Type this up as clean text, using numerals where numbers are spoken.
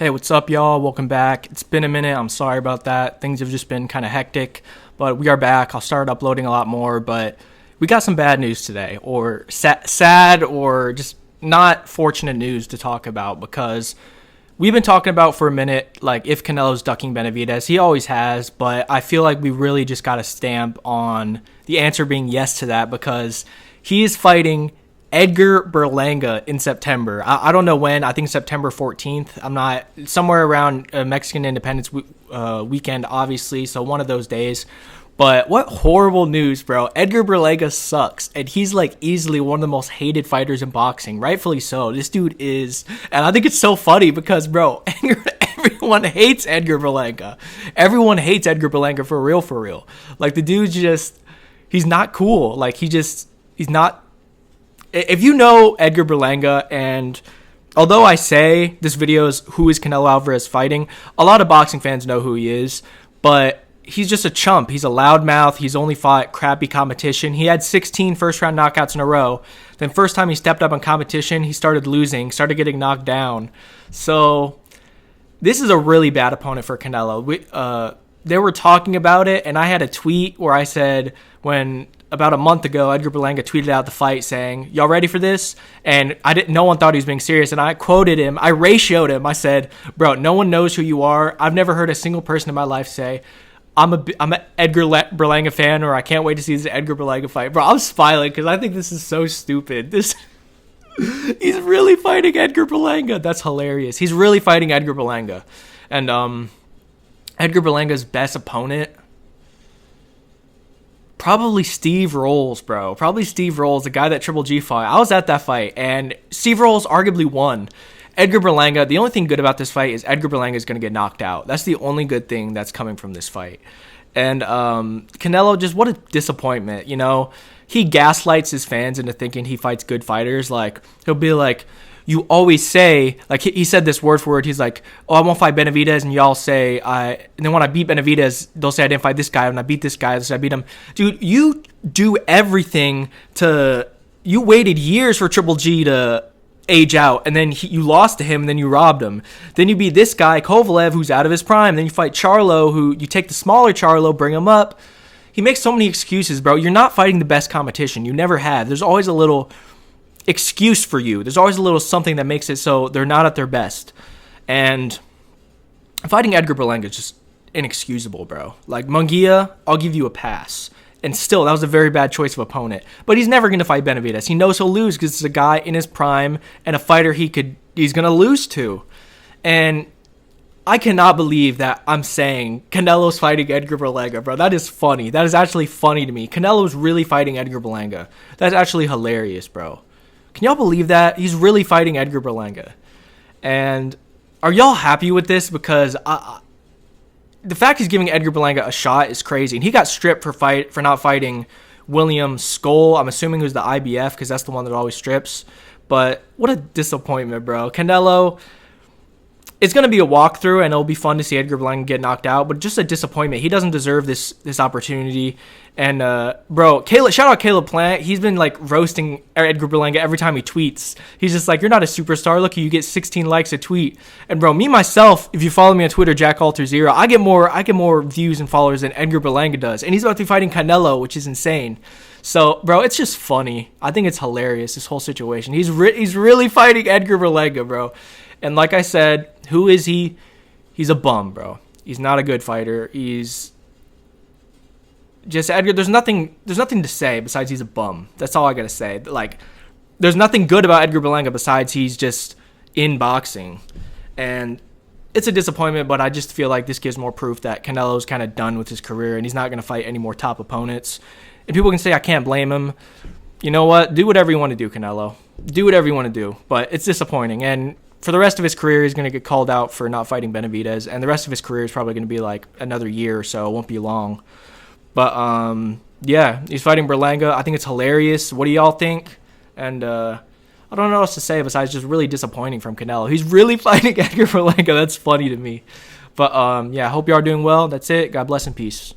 Hey, what's up, y'all? Welcome back. It's been a minute. I'm sorry about that. Things have just been kind of hectic, but we are back. I'll start uploading a lot more, but we got some bad news today, or sad, or just not fortunate news to talk about, because we've been talking about for a minute, like, if Canelo's ducking Benavidez. He always has, but I feel like we really just got a stamp on the answer being yes to that, because he is fighting Edgar Berlanga in September. I don't know when. I think September 14th. I'm not, somewhere around Mexican Independence weekend, obviously. So one of those days. But what horrible news, bro. Edgar Berlanga sucks. And he's like easily one of the most hated fighters in boxing. Rightfully so. This dude is. And I think it's so funny because, bro, everyone hates Edgar Berlanga. Everyone hates Edgar Berlanga for real. Like, the dude's just, he's not cool. Like, he's not. If you know Edgar Berlanga, and although I say this video is who is Canelo Alvarez fighting, a lot of boxing fans know who he is, but he's just a chump. He's a loudmouth. He's only fought crappy competition. He had 16 first-round knockouts in a row. Then first time he stepped up on competition, he started losing, started getting knocked down. So this is a really bad opponent for Canelo. They were talking about it, and I had a tweet where I said when about a month ago, Edgar Berlanga tweeted out the fight saying, "Y'all ready for this?" And no one thought he was being serious. And I quoted him. I ratioed him. I said, "Bro, no one knows who you are. I've never heard a single person in my life say, I'm an Edgar Berlanga fan, or I can't wait to see this Edgar Berlanga fight." Bro, I'm smiling because I think this is so stupid. He's really fighting Edgar Berlanga. That's hilarious. He's really fighting Edgar Berlanga. And Edgar Berlanga's best opponent, probably Steve Rolls, bro. Probably Steve Rolls, the guy that Triple G fought. I was at that fight, and Steve Rolls arguably won. Edgar Berlanga, the only thing good about this fight is Edgar Berlanga is going to get knocked out. That's the only good thing that's coming from this fight. And Canelo, just what a disappointment. You know, he gaslights his fans into thinking he fights good fighters. Like, he'll be like, you always say, like, he said this word for word. He's like, "Oh, I won't fight Benavidez," and y'all say, and then when I beat Benavidez, they'll say I didn't fight this guy. When I beat this guy, they'll say I beat him. Dude, you do everything you waited years for Triple G to age out, and then you lost to him, and then you robbed him. Then you beat this guy, Kovalev, who's out of his prime. Then you fight Charlo, who you take the smaller Charlo, bring him up. He makes so many excuses, bro. You're not fighting the best competition. You never have. There's always a little excuse for you. There's always a little something that makes it so they're not at their best. And fighting Edgar Berlanga is just inexcusable, bro. Like, Munguia, I'll give you a pass. And still, that was a very bad choice of opponent. But he's never going to fight Benavidez. He knows he'll lose because it's a guy in his prime and a fighter he's going to lose to. And I cannot believe that I'm saying Canelo's fighting Edgar Berlanga, bro. That is funny. That is actually funny to me. Canelo's really fighting Edgar Berlanga. That's actually hilarious, bro. Can y'all believe that? He's really fighting Edgar Berlanga. And are y'all happy with this? Because the fact he's giving Edgar Berlanga a shot is crazy. And he got stripped for not fighting William Skoll. I'm assuming it was the IBF because that's the one that always strips. But what a disappointment, bro. Canelo, it's going to be a walkthrough, and it'll be fun to see Edgar Berlanga get knocked out, but just a disappointment. He doesn't deserve this opportunity. And, bro, shout out Caleb Plant. He's been, like, roasting Edgar Berlanga every time he tweets. He's just like, "You're not a superstar. Look, you get 16 likes a tweet." And, bro, me, myself, if you follow me on Twitter, JackAlter0, I get more views and followers than Edgar Berlanga does. And he's about to be fighting Canelo, which is insane. So, bro, it's just funny. I think it's hilarious, this whole situation. He's really fighting Edgar Berlanga, bro. And like I said, who is he? He's a bum, bro. He's not a good fighter. He's just Edgar. There's nothing to say besides he's a bum. That's all I gotta say. Like, there's nothing good about Edgar Berlanga besides he's just in boxing. And it's a disappointment, but I just feel like this gives more proof that Canelo's kind of done with his career and he's not gonna fight any more top opponents. And people can say I can't blame him. You know what? Do whatever you want to do, Canelo. Do whatever you want to do. But it's disappointing. And for the rest of his career, he's going to get called out for not fighting Benavidez, and the rest of his career is probably going to be like another year or so. It won't be long. But, yeah, he's fighting Berlanga. I think it's hilarious. What do y'all think? And I don't know what else to say besides just really disappointing from Canelo. He's really fighting Edgar Berlanga. That's funny to me. But, yeah, I hope y'all are doing well. That's it. God bless and peace.